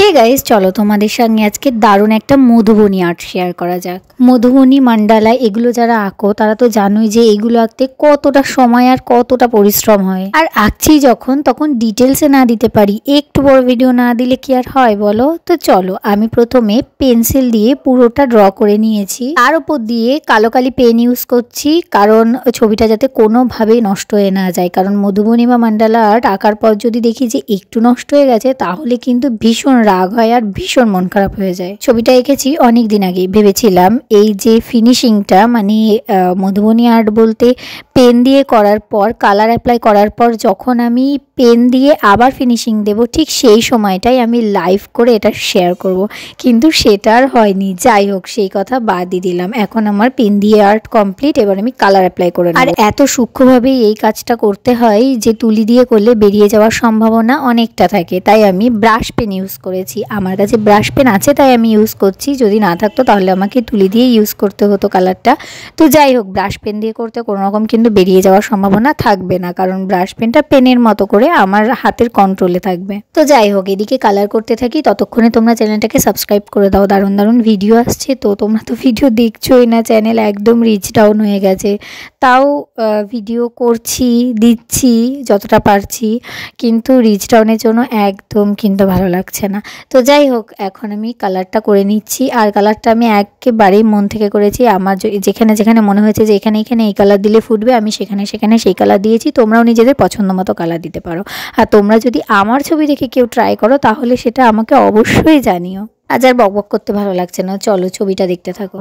Hey guys, চলো তোমাদের সঙ্গে আজকে দারুণ একটা মধুবনী আর্ট শেয়ার করা যাক। মধুবনী মান্ডালা এগুলো যারা আঁকো তারা তো জানোই যে এগুলো আঁকতে কতটা সময় আর কতটা পরিশ্রম হয়। আর আঁকছি যখন তখন ডিটেলসে না দিতে পারি, একটু বড় ভিডিও না দিলে কি আর হয় বলো। তো চলো, আমি প্রথমে পেন্সিল দিয়ে পুরোটা ড্র করে নিয়েছি। তার উপর দিয়ে কালো কালি পেন ইউজ করছি, কারণ ছবিটা যাতে কোনোভাবেই নষ্ট হয়ে না যায়। কারণ মধুবনী বা মান্ডালা আর্ট আঁকার পর যদি দেখি যে একটু নষ্ট হয়ে গেছে তাহলে কিন্তু ভীষণ রাগ হয় আর ভীষণ মন খারাপ হয়ে যায়। ছবিটা এঁকেছি অনেক দিন আগে, ভেবেছিলাম এই যে ফিনিশিংটা মানে মধুবনী আর্ট বলতে পেন দিয়ে করার পর কালার অ্যাপ্লাই করার পর যখন আমি পেন দিয়ে আবার ফিনিশিং দেব ঠিক সেই সময়টাই আমি লাইভ করে এটা শেয়ার করব, কিন্তু সেটা আর হয়নি। যাই হোক, সেই কথা বাদই দিলাম। এখন আমার পেন দিয়ে আর্ট কমপ্লিট, এবার আমি কালার অ্যাপ্লাই করে নেব। আর এত সূক্ষ্মভাবে এই কাজটা করতে হয় যে তুলি দিয়ে করলে বেরিয়ে যাওয়ার সম্ভাবনা অনেকটা থাকে, তাই আমি ব্রাশ পেন ইউজ করেছি। আমার কাছে ব্রাশ পেন আছে তাই আমি ইউজ করছি, যদি না থাকতো তাহলে আমাকে তুলি দিয়ে ইউজ করতে হতো কালারটা। তো যাই হোক, ব্রাশ পেন দিয়ে করতে কোনো রকম কিন্তু বেরিয়ে যাওয়ার সম্ভাবনা থাকবে না, কারণ ব্রাশ পেনটা পেনের মতো করে আমার হাতের কন্ট্রোলে থাকবে। তো যাই হোক, এদিকে কালার করতে থাকি, ততক্ষণে তোমরা চ্যানেলটাকে সাবস্ক্রাইব করে দাও। দারুণ দারুণ ভিডিও আসছে, তো তোমরা তো ভিডিও দেখছোই না, চ্যানেল একদম রিচ ডাউন হয়ে গেছে। তাও ভিডিও করছি, দিচ্ছি যতটা পারছি, কিন্তু রিচ ডাউনের জন্য একদম কিন্তু ভালো লাগছে না। তো যাই হোক, এখন আমি কালারটা করে নিচ্ছি। আর কালারটা আমি একেবারেই মন থেকে করেছি। আমার যেখানে যেখানে মনে হয়েছে যে এখানে এখানে এই কালার দিলে ফুটবে, আমি সেখানে সেখানে সেই কালার দিয়েছি। তোমরাও নিজেদের পছন্দ মতো কালার দিতে পারো। আর তোমরা যদি আমার ছবি দেখে কেউ ট্রাই করো তাহলে সেটা আমাকে অবশ্যই জানিও। আজ আর বকবক করতে ভালো লাগছে না, চলো ছবিটা দেখতে থাকো।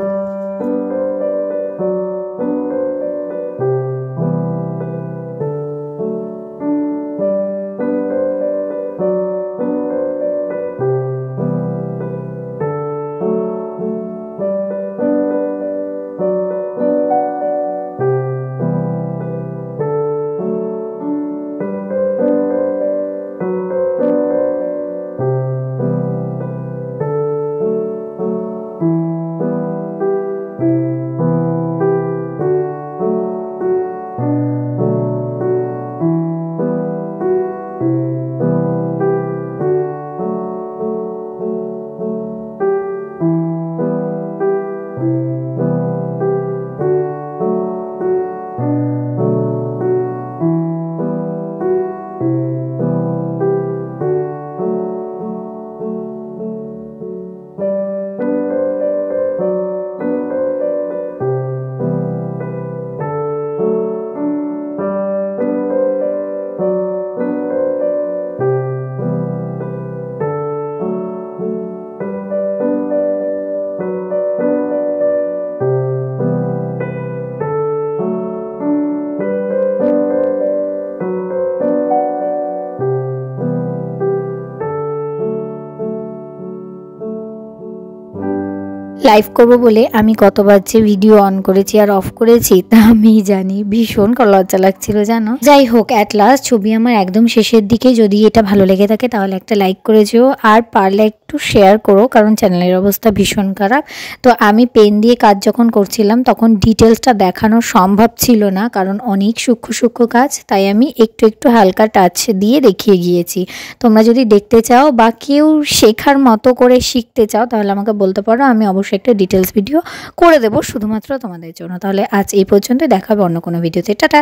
লাইভ করবো বলে আমি কতবার যে ভিডিও অন করেছি আর অফ করেছি তা আমি জানি, ভীষণ লজ্জা লাগছিল জানো। যাই হোক, অ্যাট লাস্ট ছবি আমার একদম শেষের দিকে। যদি এটা ভালো লেগে থাকে তাহলে একটা লাইক করে যেও, আর পারলে একটু শেয়ার করো, কারণ চ্যানেলের অবস্থা ভীষণ খারাপ। তো আমি পেন দিয়ে কাজ যখন করছিলাম তখন ডিটেলসটা দেখানো সম্ভব ছিল না, কারণ অনেক সূক্ষ্ম সূক্ষ্ম কাজ, তাই আমি একটু একটু হালকা টাচ দিয়ে দেখিয়ে গিয়েছি। তোমরা যদি দেখতে চাও বা কেউ শেখার মতো করে শিখতে চাও তাহলে আমাকে বলতে পারো, আমি অবশ্যই একটা ডিটেলস ভিডিও করে দেবো শুধুমাত্র তোমাদের জন্য। তাহলে আজ এই পর্যন্ত, দেখা হবে অন্য কোনো ভিডিওতে। টাটা।